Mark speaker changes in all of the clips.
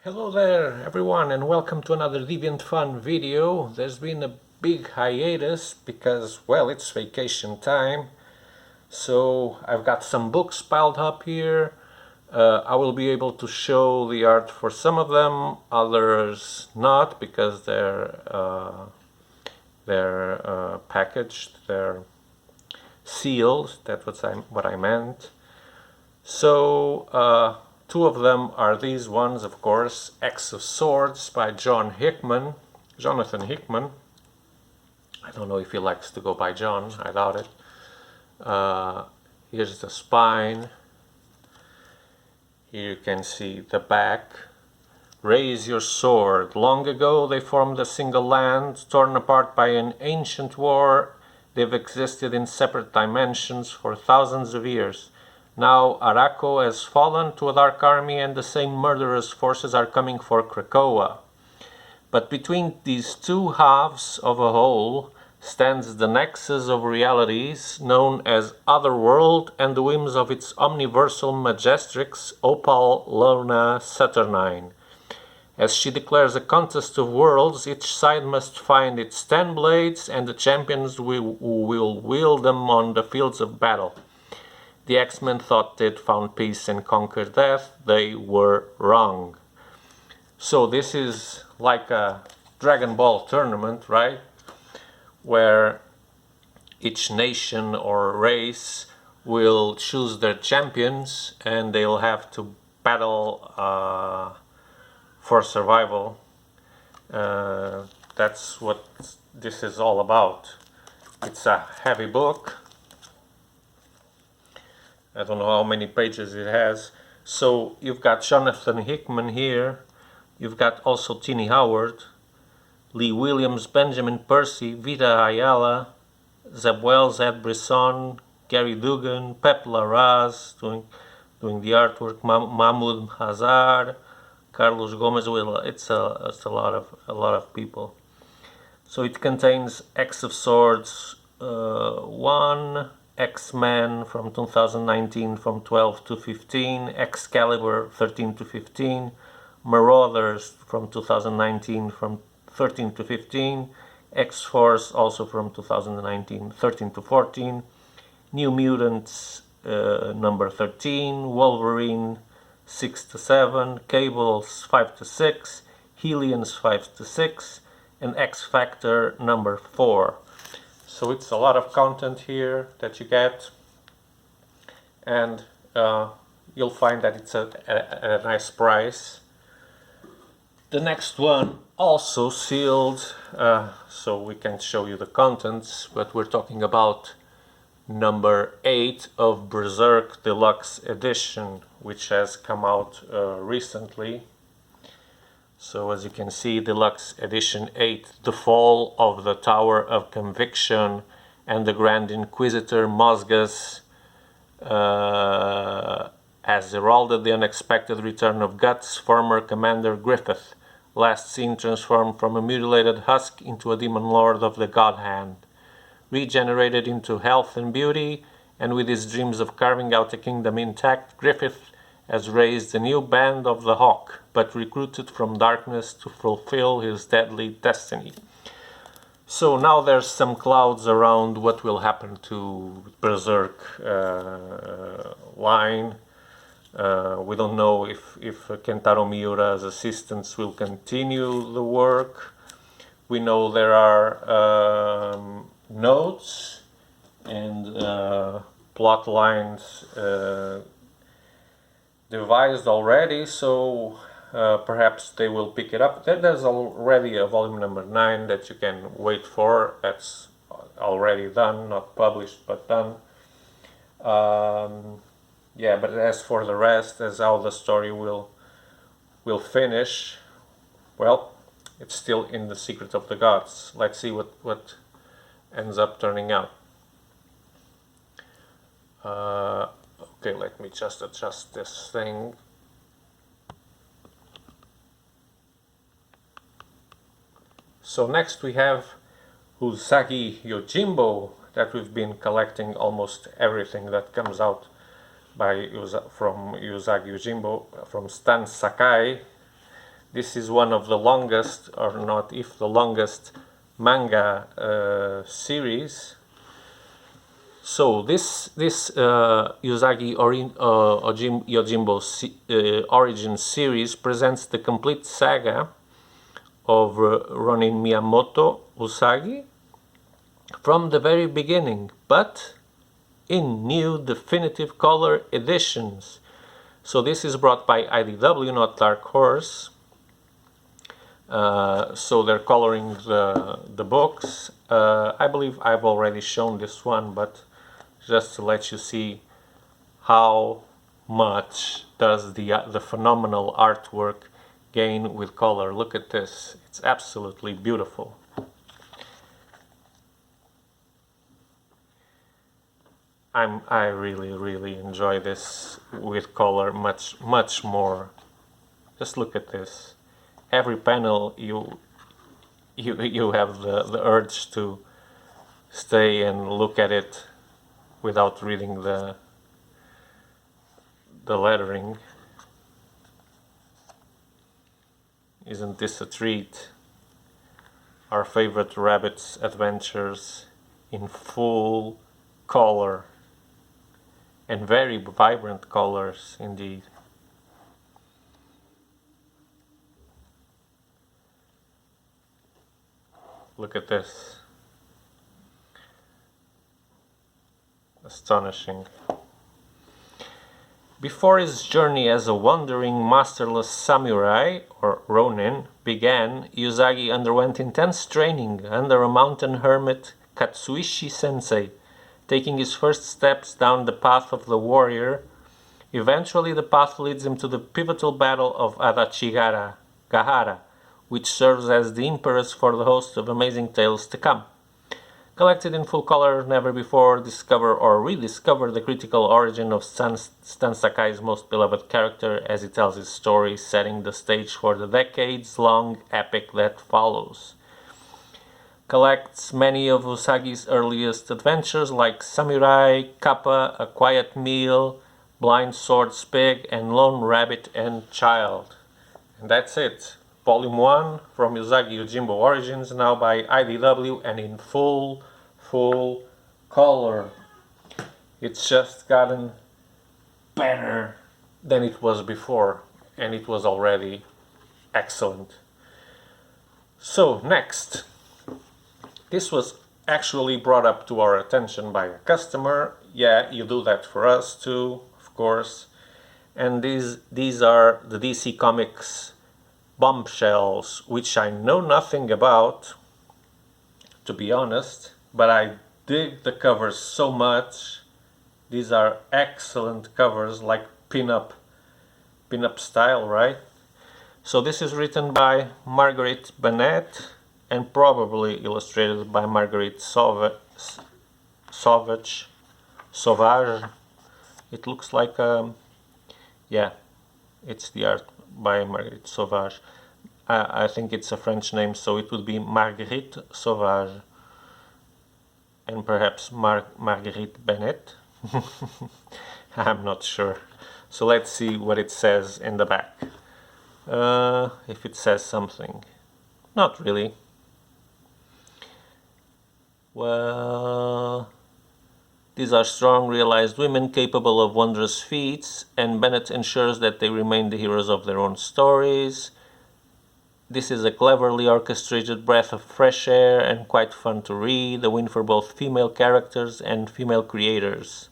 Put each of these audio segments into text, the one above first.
Speaker 1: Hello there everyone and welcome to another Deviant.fun video. There's been a big hiatus because, well, it's vacation time. So I've got some books piled up here. I will be able to show the art for some of them, others not because they're packaged, they're sealed. That's what I meant. So two of them are these ones, of course, X of Swords by Jonathan Hickman. I don't know if he likes to go by John, I doubt it. Here's the spine. Here you can see the back. Raise your sword. Long ago they formed a single land, torn apart by an ancient war. They've existed in separate dimensions for thousands of years. Now Araco has fallen to a dark army and the same murderous forces are coming for Krakoa. But between these two halves of a whole stands the nexus of realities known as Otherworld and the whims of its omniversal magistrix Opal Luna Saturnine. As she declares a contest of worlds, each side must find its 10 blades and the champions will wield them on the fields of battle. The X-Men thought they'd found peace and conquered death. They were wrong. So this is like a Dragon Ball tournament, right? Where each nation or race will choose their champions and they'll have to battle for survival. That's what this is all about. It's a heavy book. I don't know how many pages it has. So you've got Jonathan Hickman here. You've got also Tini Howard, Lee Williams, Benjamin Percy, Vita Ayala, Zabuel Zed Brisson, Gary Dugan, Pep Larraz doing the artwork, Mahmoud Hazard, Carlos Gomez. Well, it's a lot of people. So it contains X of Swords 1, X-Men from 2019 from 12 to 15, Excalibur 13 to 15, Marauders from 2019 from 13 to 15, X-Force also from 2019 13 to 14, New Mutants number 13, Wolverine 6 to 7, Cables 5 to 6, Hellions 5 to 6, and X-Factor number 4. So it's a lot of content here that you get, and you'll find that it's at a nice price. The next one also sealed, so we can show you the contents, but we're talking about number 8 of Berserk Deluxe Edition, which has come out recently. So as you can see, Deluxe Edition 8, The Fall of the Tower of Conviction and the Grand Inquisitor Mosgus has heralded the unexpected return of Guts, former Commander Griffith, last seen transformed from a mutilated husk into a demon lord of the God Hand. Regenerated into health and beauty, and with his dreams of carving out a kingdom intact, Griffith has raised a new band of the Hawk, but recruited from darkness to fulfill his deadly destiny. So now there's some clouds around what will happen to Berserk line. We don't know if Kentaro Miura's assistants will continue the work. We know there are notes and plot lines devised already, so perhaps they will pick it up. There's already a volume number 9 that you can wait for. That's already done, not published, but done. Yeah, but as for the rest, as how the story will finish, well, it's still in the secret of the gods. Let's see what ends up turning out. Okay, let me just adjust this thing. So next we have Usagi Yojimbo, that we've been collecting almost everything that comes out from Usagi Yojimbo, from Stan Sakai. This is one of the longest, or not if the longest, manga series. So this Usagi Yojimbo Origin series presents the complete saga of Ronin Miyamoto Usagi from the very beginning, but in new definitive color editions. So this is brought by IDW, not Dark Horse. So they're coloring the books. I believe I've already shown this one, but just to let you see how much does the phenomenal artwork gain with color. Look at this. It's absolutely beautiful. I really enjoy this with color much more. Just look at this. Every panel you have the urge to stay and look at it without reading the lettering. Isn't this a treat? Our favorite rabbit's adventures in full color, and very vibrant colors indeed. Look at this. Astonishing. Before his journey as a wandering, masterless samurai, or ronin, began, Usagi underwent intense training under a mountain hermit, Katsuishi Sensei, taking his first steps down the path of the warrior. Eventually the path leads him to the pivotal battle of Gahara, which serves as the impetus for the host of amazing tales to come. Collected in full color, never before discover or rediscover the critical origin of Stan Sakai's most beloved character as he tells his story, setting the stage for the decades-long epic that follows. Collects many of Usagi's earliest adventures like Samurai, Kappa, A Quiet Meal, Blind Sword's Pig, and Lone Rabbit and Child. And that's it. Volume 1 from Usagi Yojimbo Origins, now by IDW and in full color. It's just gotten better than it was before, and it was already excellent. So, next. This was actually brought up to our attention by a customer. Yeah, you do that for us too, of course. And these are the DC Comics Bombshells, which I know nothing about, to be honest, but I dig the covers so much. These are excellent covers, like pin-up style, right? So this is written by Marguerite Bennett and probably illustrated by Marguerite Sauvage. It looks like yeah, it's the art by Marguerite Sauvage. I think it's a French name, so it would be Marguerite Sauvage, and perhaps Marguerite Bennett. I'm not sure. So let's see what it says in the back. If it says something. Not really. Well, these are strong, realized women capable of wondrous feats, and Bennett ensures that they remain the heroes of their own stories. This is a cleverly orchestrated breath of fresh air and quite fun to read, a win for both female characters and female creators.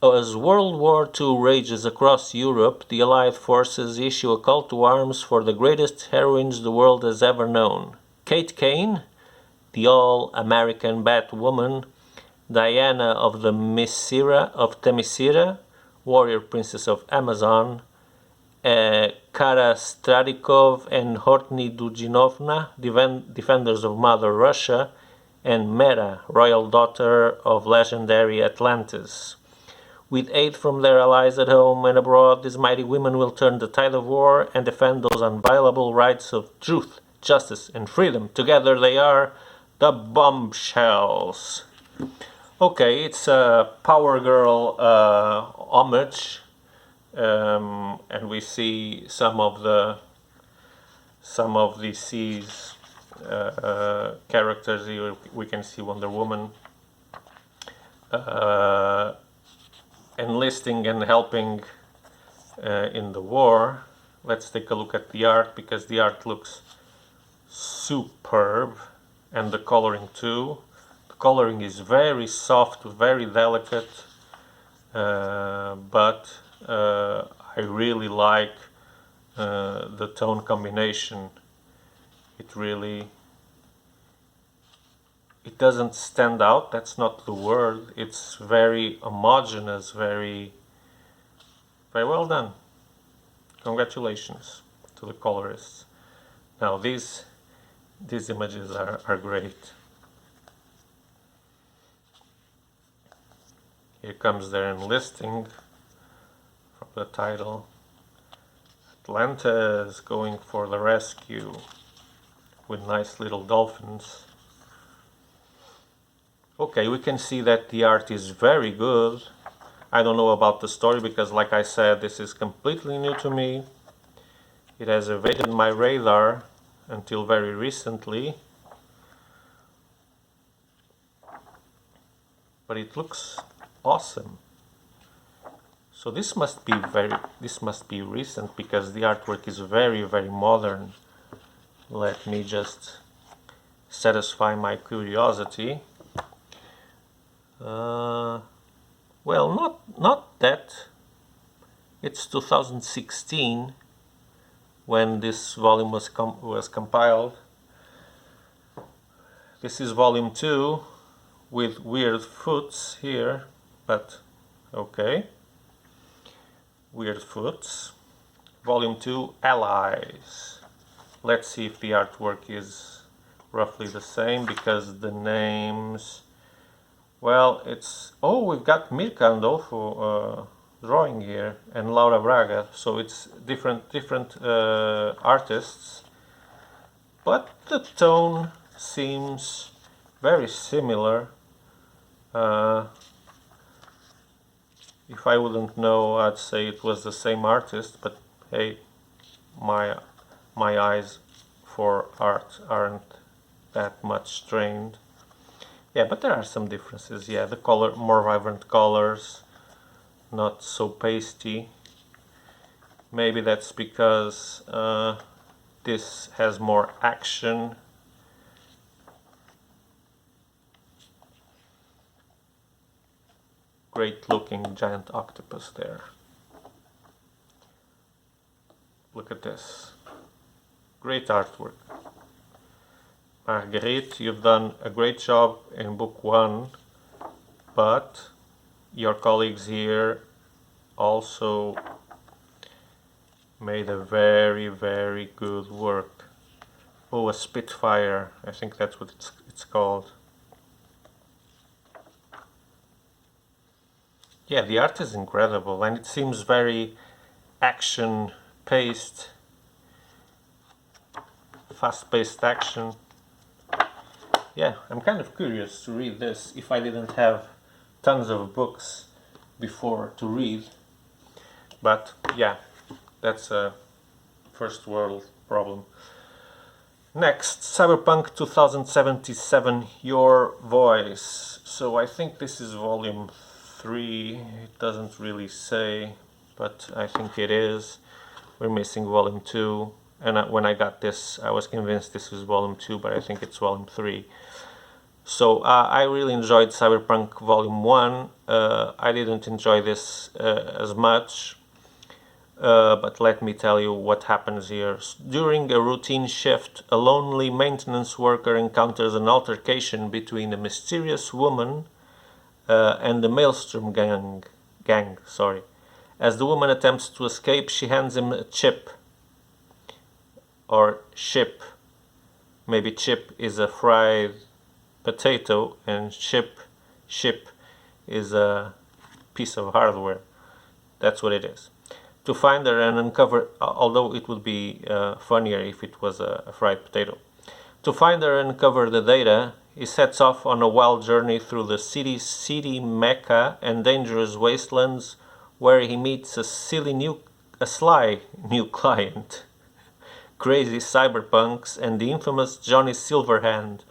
Speaker 1: As World War II rages across Europe, the Allied forces issue a call to arms for the greatest heroines the world has ever known. Kate Kane, the all-American Batwoman, Diana of the Themyscira, warrior princess of Amazon, Kara Stradikov and Hortny Dujinovna, defenders of Mother Russia, and Mera, royal daughter of legendary Atlantis. With aid from their allies at home and abroad, these mighty women will turn the tide of war and defend those inviolable rights of truth, justice, and freedom. Together they are the Bombshells. Okay, it's a Power Girl homage, and we see some of the some of DC's characters. Here we can see Wonder Woman enlisting and helping in the war. Let's take a look at the art, because the art looks superb, and the coloring too. The coloring is very soft, very delicate, but I really like the tone combination. It doesn't stand out, that's not the word. It's very homogeneous, very well done. Congratulations to the colorists. Now these images are great. Here comes their enlisting from the title. Atlanta is going for the rescue with nice little dolphins. Okay, we can see that the art is very good. I don't know about the story because, like I said, this is completely new to me. It has evaded my radar until very recently. But it looks awesome. So this must be recent, because the artwork is very, very modern. Let me just satisfy my curiosity. Well, not that. It's 2016 when this volume was compiled. This is volume 2 with weird foots here, but okay. Weird foots. Volume 2, Allies. Let's see if the artwork is roughly the same, because the names... Well, it's... Oh, we've got Mirka Andolfo drawing here, and Laura Braga, so it's different artists, but the tone seems very similar. If I wouldn't know, I'd say it was the same artist, but hey, my eyes for art aren't that much trained. Yeah, but there are some differences. Yeah, the color, more vibrant colors, not so pasty. Maybe that's because this has more action. Great looking giant octopus there. Look at this. Great artwork. Marguerite, you've done a great job in book 1, but your colleagues here also made a very, very good work. Oh, a Spitfire, I think that's what it's called. Yeah, the art is incredible, and it seems very action-paced, fast-paced action. Yeah, I'm kind of curious to read this if I didn't have tons of books before to read. But yeah, that's a first world problem. Next, Cyberpunk 2077, Your Voice. So I think this is volume 3. It doesn't really say, but I think it is. We're missing volume 2. And when I got this, I was convinced this was volume 2, but I think it's volume 3. So I really enjoyed Cyberpunk volume 1. I didn't enjoy this as much, but let me tell you what happens here. During a routine shift, a lonely maintenance worker encounters an altercation between a mysterious woman and the Maelstrom gang. As the woman attempts to escape, she hands him a chip. Or ship. Maybe chip is a fried potato, and ship is a piece of hardware. That's what it is. To find her and uncover, although it would be funnier if it was a fried potato. To find her and uncover the data, he sets off on a wild journey through the city mecca and dangerous wastelands, where he meets a sly new client. crazy cyberpunks, and the infamous Johnny Silverhand.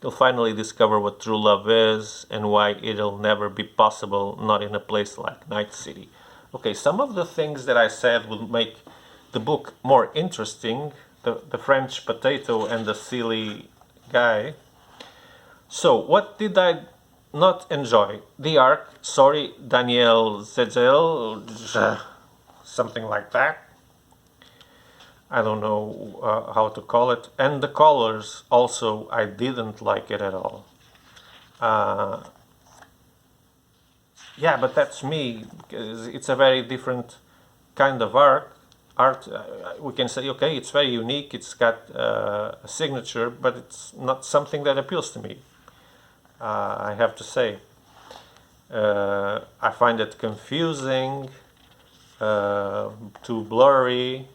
Speaker 1: You'll finally discover what true love is and why it'll never be possible, not in a place like Night City. Okay, some of the things that I said will make the book more interesting. The French potato and the silly guy. So, what did I not enjoy? The arc, sorry, Daniel Zezel, something like that. I don't know how to call it. And the colors also, I didn't like it at all. Yeah, but that's me, because it's a very different kind of art. We can say, okay, it's very unique, it's got a signature, but it's not something that appeals to me. I have to say. I find it confusing, too blurry.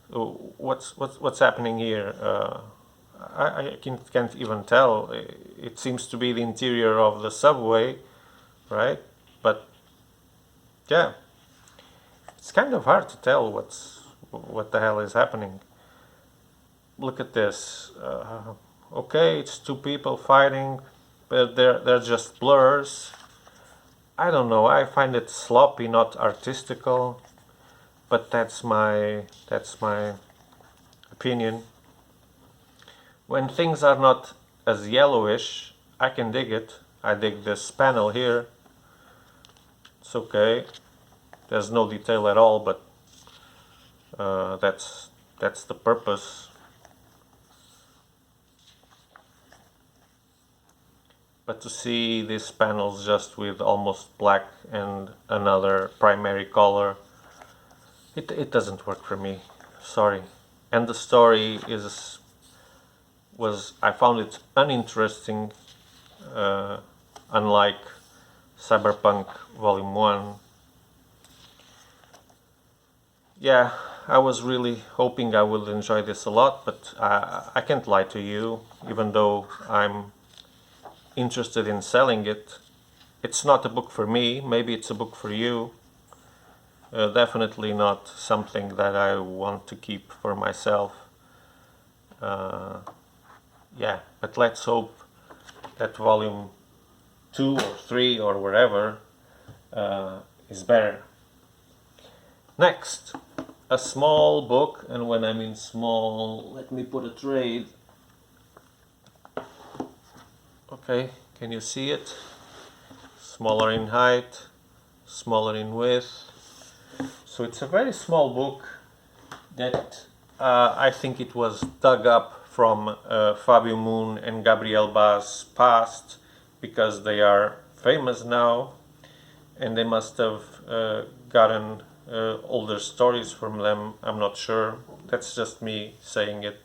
Speaker 1: What's happening here? I can't even tell. It seems to be the interior of the subway, right? But yeah, it's kind of hard to tell what the hell is happening. Look at this. Okay, it's two people fighting, but they're just blurs. I don't know. I find it sloppy, not artistical. But that's my opinion. When things are not as yellowish, I can dig it. I dig this panel here. It's okay. There's no detail at all, but that's the purpose. But to see these panels just with almost black and another primary color, it doesn't work for me. Sorry. And the story I found it uninteresting, unlike Cyberpunk Volume 1. Yeah, I was really hoping I would enjoy this a lot, but I can't lie to you, even though I'm interested in selling it. It's not a book for me, maybe it's a book for you. Definitely not something that I want to keep for myself. Yeah, but let's hope that volume 2 or 3 or wherever is better. Next, a small book, and when I mean small, let me put a trade. Okay, can you see it? Smaller in height, smaller in width. So it's a very small book that I think it was dug up from Fabio Moon and Gabriel Ba's past, because they are famous now and they must have gotten older stories from them. I'm not sure. That's just me saying it.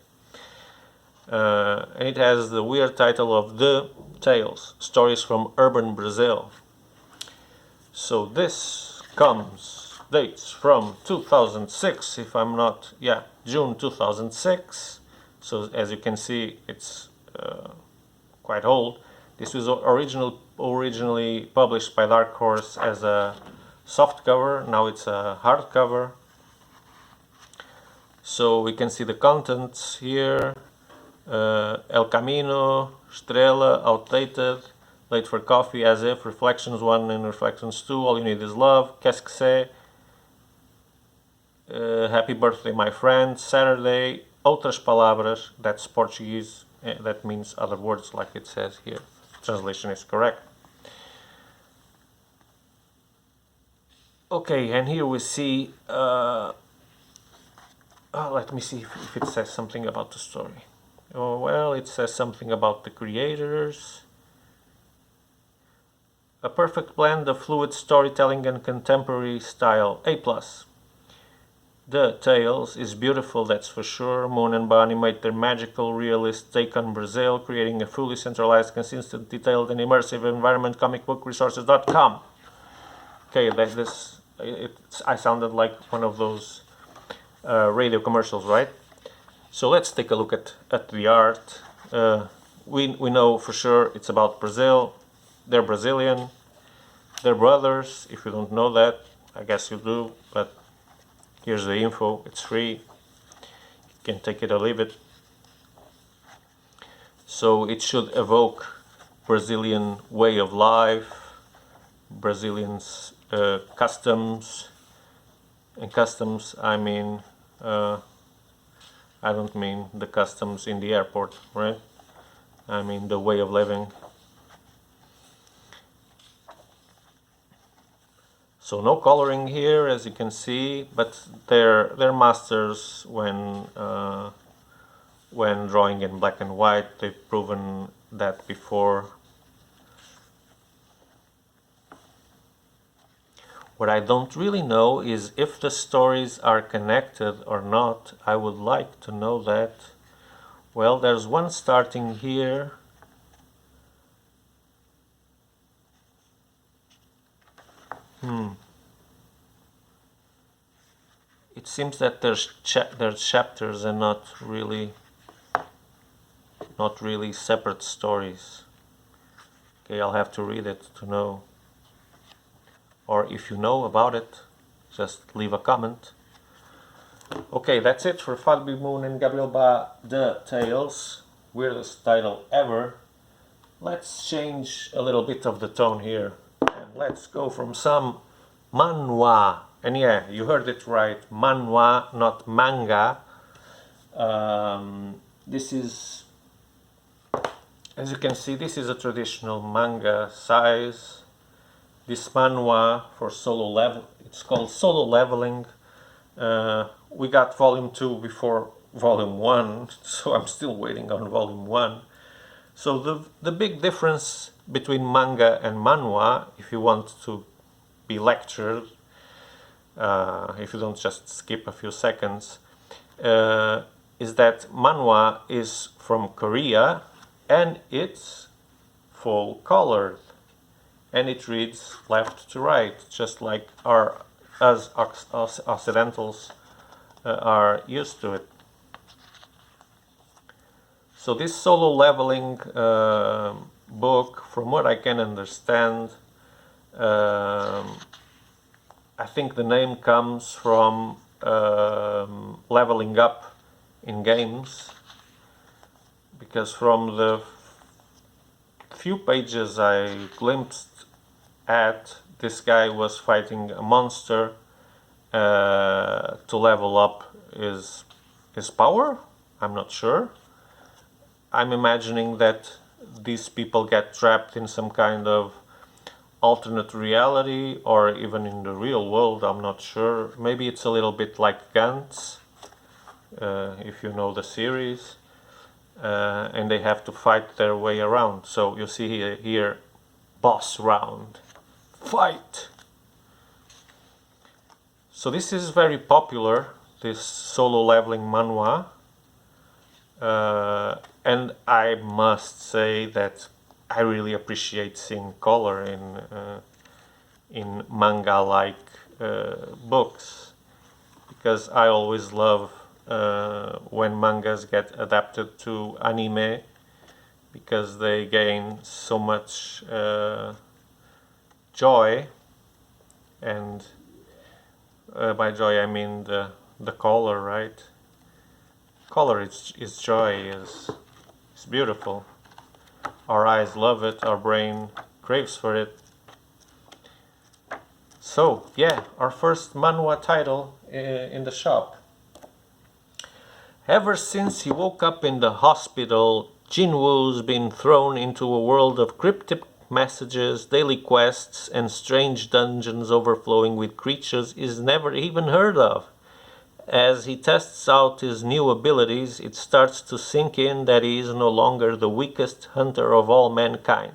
Speaker 1: And it has the weird title of The Tales, Stories from Urban Brazil. So this dates from 2006, if I'm not, yeah, June 2006. So as you can see, it's quite old. This was originally published by Dark Horse as a soft cover. Now it's a hardcover. So we can see the contents here. El Camino, Estrella, Outdated, Late for Coffee, As If, Reflections 1 and Reflections 2, All You Need Is Love, Qu'est-ce que c'est, Happy Birthday My Friend, Saturday, Outras Palavras, that's Portuguese, that means other words like it says here. Translation is correct. Okay, and here we see, let me see if it says something about the story. Oh, well, it says something about the creators. A perfect blend of fluid storytelling and contemporary style. A+. The Tales is beautiful, that's for sure. Moon and Bani made their magical, realist take on Brazil, creating a fully centralized, consistent, detailed, and immersive environment. Comicbookresources.com. Okay, I sounded like one of those radio commercials, right? So let's take a look at the art. We know for sure it's about Brazil. They're Brazilian. They're brothers. If you don't know that, I guess you do. But here's the info. It's free. can take it or leave it. So it should evoke Brazilian way of life, Brazilians customs, and customs I mean I don't mean the customs in the airport, right? I mean the way of living. So no coloring here, as you can see, but they're masters when drawing in black and white. They've proven that before. What I don't really know is if the stories are connected or not. I would like to know that. Well, there's one starting here. It seems that there's chapters and not really separate stories. Okay, I'll have to read it to know. Or if you know about it, just leave a comment. Okay, that's it for Fabi Moon and Gabriel Ba, The Tales. Weirdest title ever. Let's change a little bit of the tone here. And let's go from some manhwa. And yeah, you heard it right. Manhwa, not manga. This is, as you can see, this is a traditional manga size. This manhwa for solo level, it's called Solo Leveling. We got volume 2 before volume 1, so I'm still waiting on volume 1. So the big difference between manga and manhwa, if you want to be lectured, if you don't just skip a few seconds, is that manhwa is from Korea and it's full colored. And it reads left to right, just like us Occidentals are used to it. So this Solo Leveling book, from what I can understand, I think the name comes from leveling up in games, because from the few pages I glimpsed at, this guy was fighting a monster to level up his power. I'm not sure. I'm imagining that these people get trapped in some kind of alternate reality, or even in the real world. I'm not sure. Maybe it's a little bit like Gantz, if you know the series, and they have to fight their way around. So you see here boss round, fight. So this is very popular, this Solo Leveling manhwa, and I must say that I really appreciate seeing color in manga-like books, because I always love when mangas get adapted to anime, because they gain so much joy, and by joy I mean the color, right? Color is joy, is beautiful. Our eyes love it, our brain craves for it. So yeah, our first manhwa title in the shop. Ever since he woke up in the hospital, Jin Wu's been thrown into a world of cryptic messages, daily quests, and strange dungeons overflowing with creatures he's never even heard of. As he tests out his new abilities, it starts to sink in that he is no longer the weakest hunter of all mankind.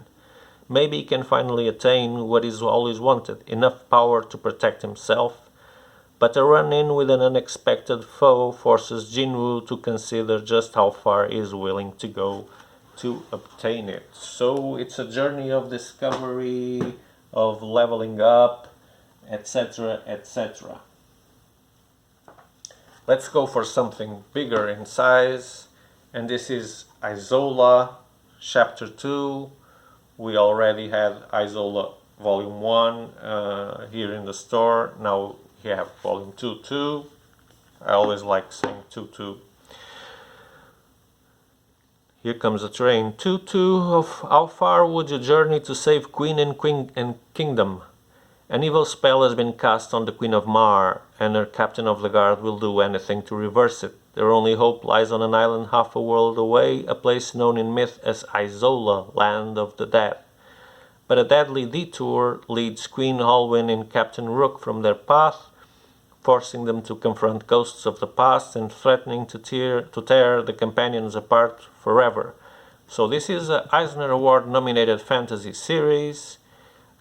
Speaker 1: Maybe he can finally attain what he's always wanted, enough power to protect himself. But a run-in with an unexpected foe forces Jin Wu to consider just how far he is willing to go to obtain it. So it's a journey of discovery, of leveling up, etc., etc. Let's go for something bigger in size, and this is Isola Chapter 2. We already had Isola Volume 1 here in the store. Now we have Volume 2 too. I always like saying 2 too. Here comes a train. 2-2 of how far would you journey to save Queen and Kingdom? An evil spell has been cast on the Queen of Mar, and her captain of the guard will do anything to reverse it. Their only hope lies on an island half a world away, a place known in myth as Isola, Land of the Dead. But a deadly detour leads Queen Holwyn and Captain Rook from their path, forcing them to confront ghosts of the past and threatening to tear the companions apart forever. So this is an Eisner Award nominated fantasy series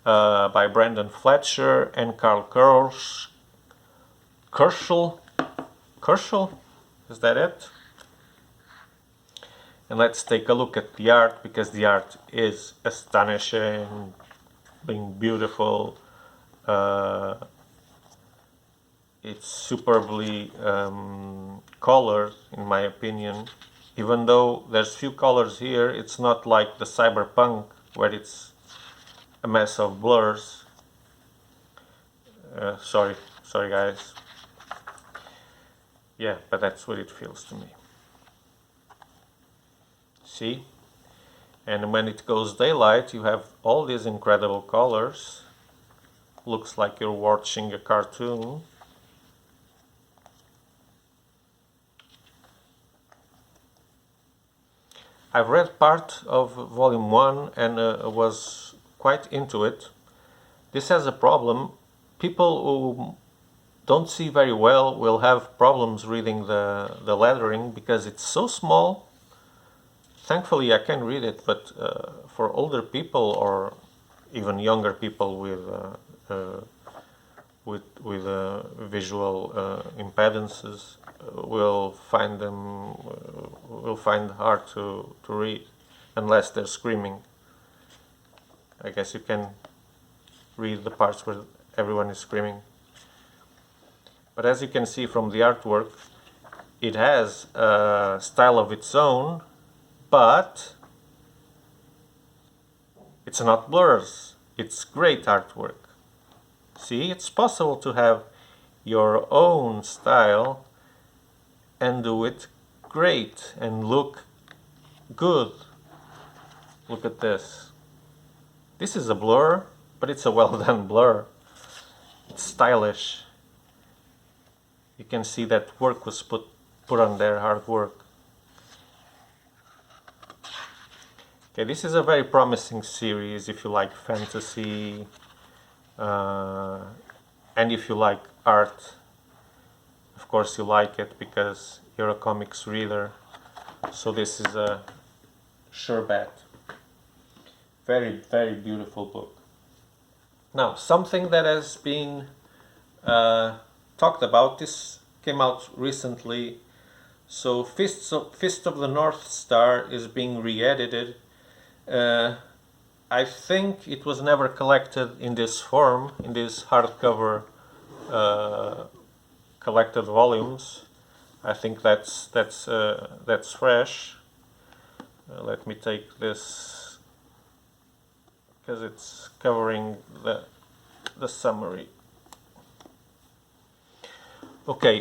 Speaker 1: by Brandon Fletcher and Carl Kerschel. Is that it? And let's take a look at the art, because the art is astonishing, being beautiful. It's superbly colored, in my opinion. Even though there's few colors here, it's not like the Cyberpunk, where it's a mess of blurs. Sorry guys. Yeah, but that's what it feels to me. See? And when it goes daylight, you have all these incredible colors. Looks like you're watching a cartoon. I've read part of volume 1 and was quite into it. This has a problem. People who don't see very well will have problems reading the lettering because it's so small. Thankfully I can read it, but for older people or even younger people with visual impedances will find hard to read unless they're screaming. I guess you can read the parts where everyone is screaming. But as you can see from the artwork, it has a style of its own, but it's not blurs. It's great artwork. See, it's possible to have your own style and do it great and look good. Look at this. This is a blur, but it's a well done blur. It's stylish. You can see that work was put on there, hard work. Okay, this is a very promising series if you like fantasy and if you like art. Of course you like it because you're a comics reader, so this is a sure bet. Very, very beautiful book. Now, something that has been talked about, this came out recently. So Fist of the North Star is being re-edited. I think it was never collected in this form, in these hardcover collected volumes. I think that's fresh. Let me take this because it's covering the summary. Okay,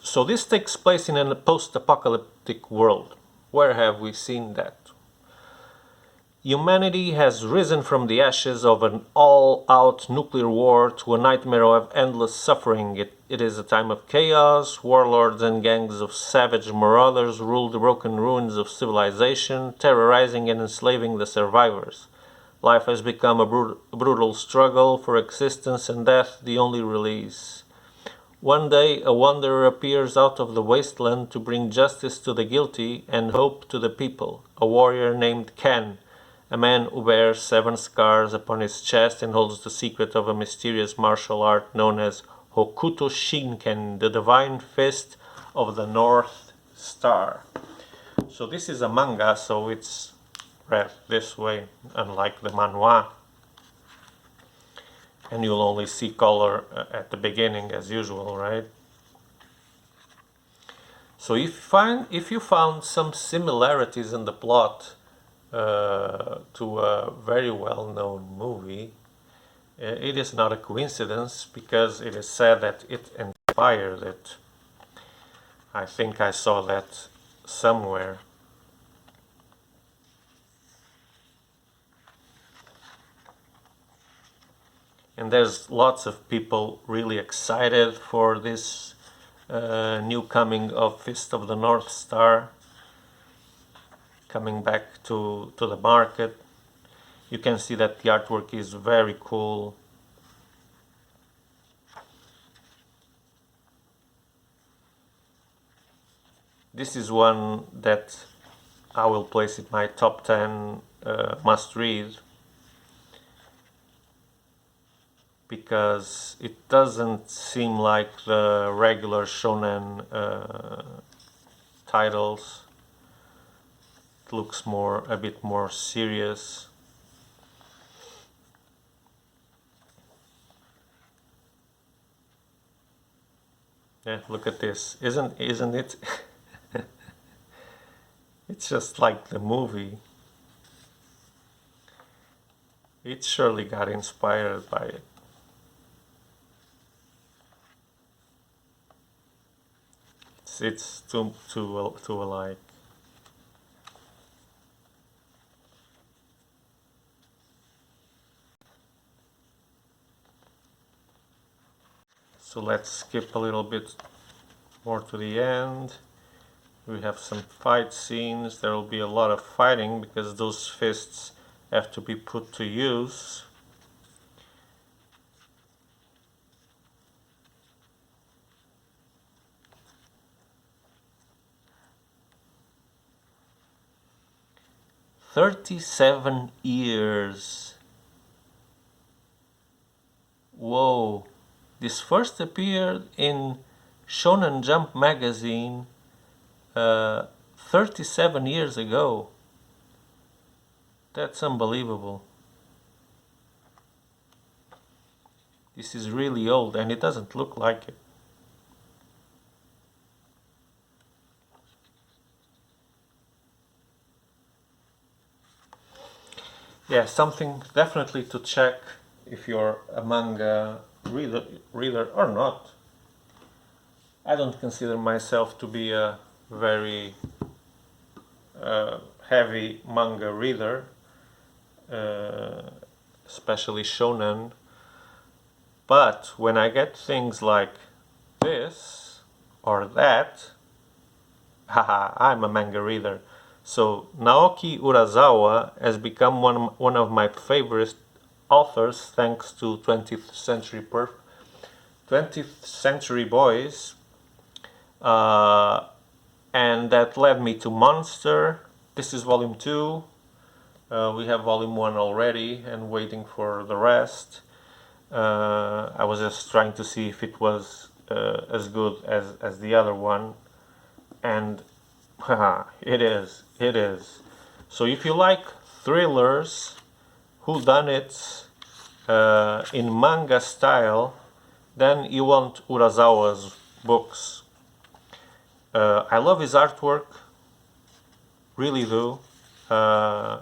Speaker 1: so this takes place in a post-apocalyptic world. Where have we seen that? Humanity has risen from the ashes of an all-out nuclear war to a nightmare of endless suffering. It is a time of chaos. Warlords and gangs of savage marauders rule the broken ruins of civilization, terrorizing and enslaving the survivors. Life has become a brutal struggle for existence, and death the only release. One day a wanderer appears out of the wasteland to bring justice to the guilty and hope to the people. A warrior named Ken, a man who bears 7 scars upon his chest and holds the secret of a mysterious martial art known as Hokuto Shinken, the divine fist of the North Star. So this is a manga, so it's read this way, unlike the manhwa. And you'll only see color at the beginning as usual, right? So if you found some similarities in the plot to a very well-known movie, it is not a coincidence, because it is said that it inspired it. I think I saw that somewhere. And there's lots of people really excited for this new coming of Fist of the North Star, coming back to the market. You can see that the artwork is very cool. This is one that I will place in my top 10 must read, because it doesn't seem like the regular shonen titles. It looks a bit more serious. Yeah, look at this. Isn't it? It's just like the movie. It surely got inspired by it. It's too alike. So let's skip a little bit more to the end. We have some fight scenes. There will be a lot of fighting because those fists have to be put to use. "37 years. Whoa. This first appeared in Shonen Jump magazine 37 years ago. That's unbelievable. This is really old and it doesn't look like it. Yeah, something definitely to check if you're a manga reader or not. I don't consider myself to be a very heavy manga reader, especially shonen. But when I get things like this or that, haha, I'm a manga reader. So Naoki Urasawa has become one of my favorite authors thanks to 20th Century Boys, and that led me to Monster. This is volume 2. We have volume 1 already and waiting for the rest. I was just trying to see if it was as good as the other one, and haha, it is. So if you like thrillers, whodunits, in manga style, then you want Urasawa's books. I love his artwork, really do. I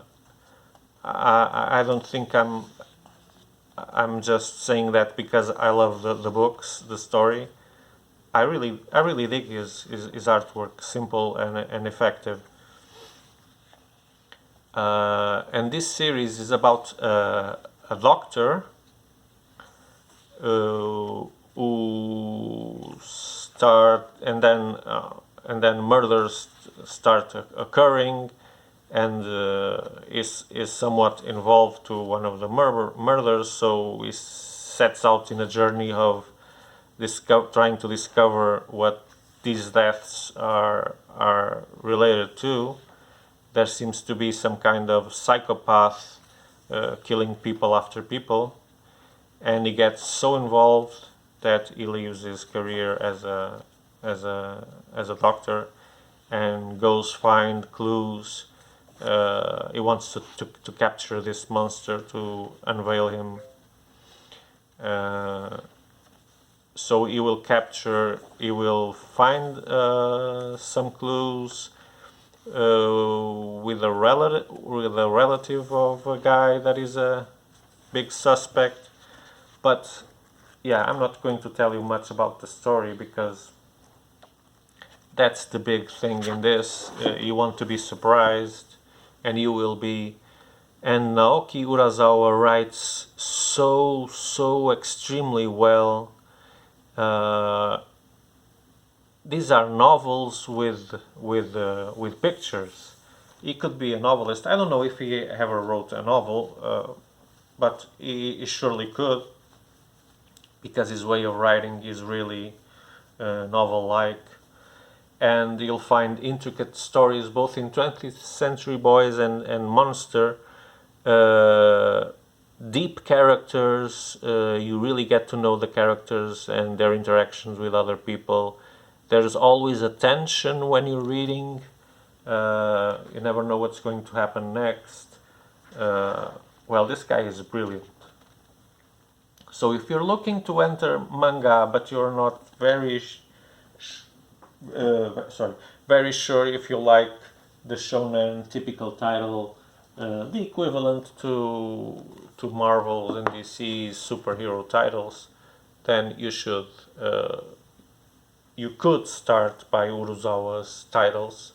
Speaker 1: don't think I'm just saying that because I love the books, the story. I really dig his artwork, simple and effective. And this series is about a doctor who start and then murders start occurring, and is somewhat involved to one of the murders. So he sets out in a journey of trying to discover what these deaths are related to. There seems to be some kind of psychopath killing people after people, and he gets so involved that he leaves his career as a doctor and goes find clues. He wants to capture this monster, to unveil him. So he will find some clues with a relative of a guy that is a big suspect. But yeah, I'm not going to tell you much about the story because that's the big thing in this. You want to be surprised, and you will be And Naoki Urasawa writes so extremely well. These are novels with pictures. He could be a novelist. I don't know if he ever wrote a novel, but he surely could, because his way of writing is really novel-like. And you'll find intricate stories both in 20th Century Boys and Monster. Deep characters, you really get to know the characters and their interactions with other people. There's always a tension when you're reading. You never know what's going to happen next. Well, this guy is brilliant. So if you're looking to enter manga, but you're not very very sure if you like the shonen typical title, the equivalent to Marvel and DC's superhero titles, then you could start by Urasawa's titles: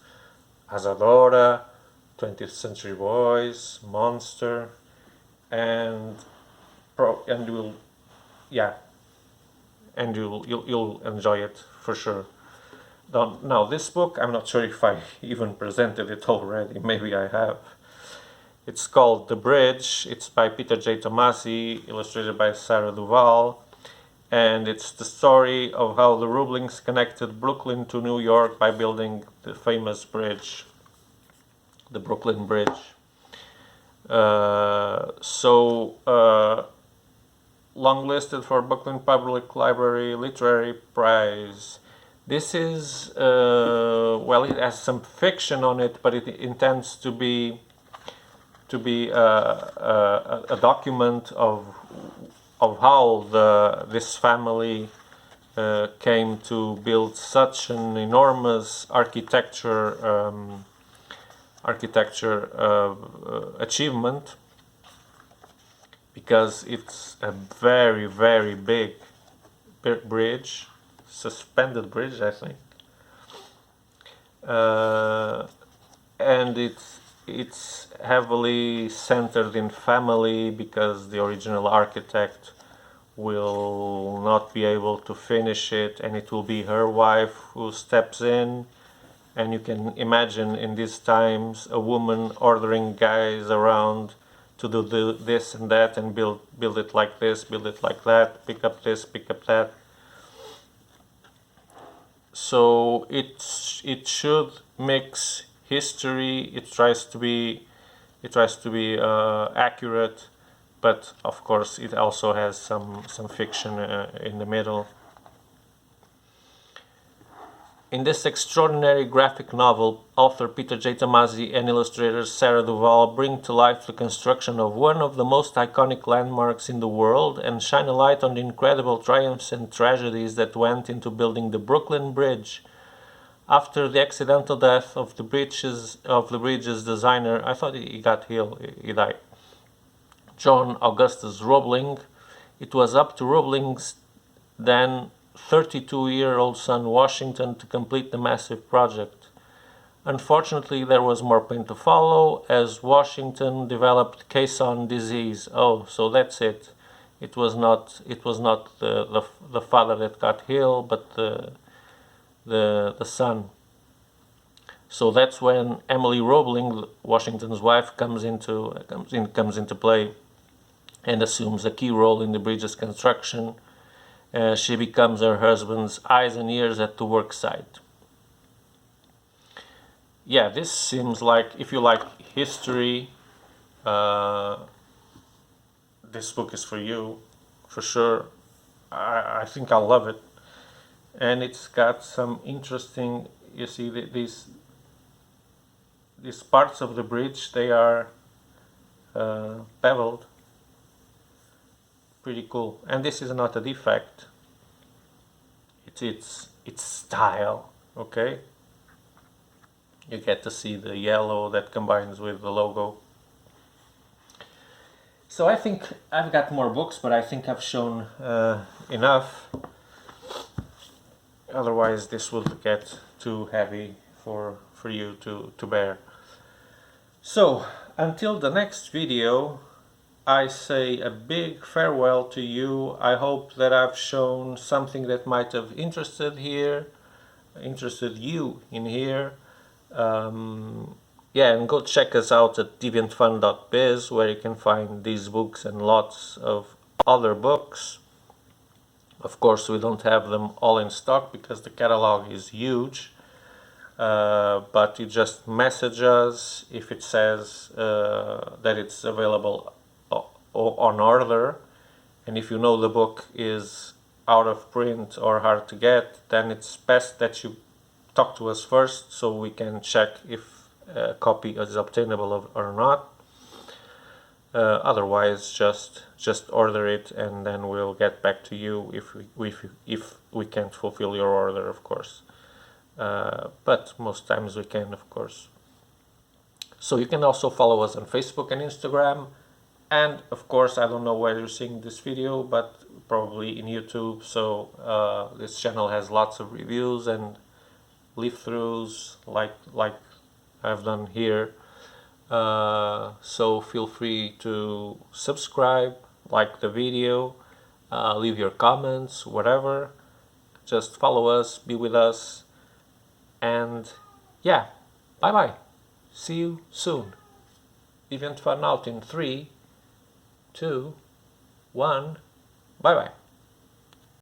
Speaker 1: Asadora, 20th Century Boys, Monster, and you'll enjoy it for sure. Now, this book, I'm not sure if I even presented it already. Maybe I have. It's called The Bridge. It's by Peter J. Tomasi, illustrated by Sarah Duval. And it's the story of how the Rublings connected Brooklyn to New York by building the famous bridge, the Brooklyn Bridge. Longlisted for Brooklyn Public Library Literary Prize. This is, it has some fiction on it, but it intends to be a document of how this family came to build such an enormous architecture achievement, because it's a very big bridge. Suspended bridge, I think, and it's heavily centered in family, because the original architect will not be able to finish it, and it will be her wife who steps in. And you can imagine in these times a woman ordering guys around to do this and that, and build it like this, build it like that, pick up this, pick up that. So it should mix history. It tries to be accurate, but of course it also has some fiction in the middle. In this extraordinary graphic novel, author Peter J. Tomasi and illustrator Sarah Duval bring to life the construction of one of the most iconic landmarks in the world, and shine a light on the incredible triumphs and tragedies that went into building the Brooklyn Bridge. After the accidental death of the bridge's designer, I thought he died, John Augustus Roebling, it was up to Roebling's then 32-year-old son Washington to complete the massive project. Unfortunately, there was more pain to follow, as Washington developed caisson disease. Oh, so that's it. It was not the father that got ill, but the son. So that's when Emily Roebling, Washington's wife, comes into play, and assumes a key role in the bridge's construction. She becomes her husband's eyes and ears at the work site. Yeah, this seems like, if you like history, this book is for you, for sure. I think I'll love it. And it's got some interesting, you see, these parts of the bridge, they are beveled. Pretty cool. And this is not a defect. It's style, okay? You get to see the yellow that combines with the logo. So I think I've got more books, but I think I've shown enough. Otherwise this would get too heavy for you to bear. So Until the next video, I say a big farewell to you. I hope that I've shown something that might have interested you in here. Yeah, and go check us out at Deviant.fun.biz, where you can find these books and lots of other books. Of course, we don't have them all in stock because the catalog is huge. But you just message us if it says that it's available on order, and if you know the book is out of print or hard to get, then it's best that you talk to us first so we can check if a copy is obtainable or not. Otherwise, just order it, and then we'll get back to you if we can't fulfill your order, of course. But most times we can, of course. So you can also follow us on Facebook and Instagram, and of course, I don't know where you're seeing this video, but probably in YouTube. So this channel has lots of reviews and leaf-throughs like I've done here. So feel free to subscribe, like the video, leave your comments, whatever. Just follow us, be with us, and yeah, bye bye. See you soon. Deviant Fun out in 3, 2, 1. Bye bye.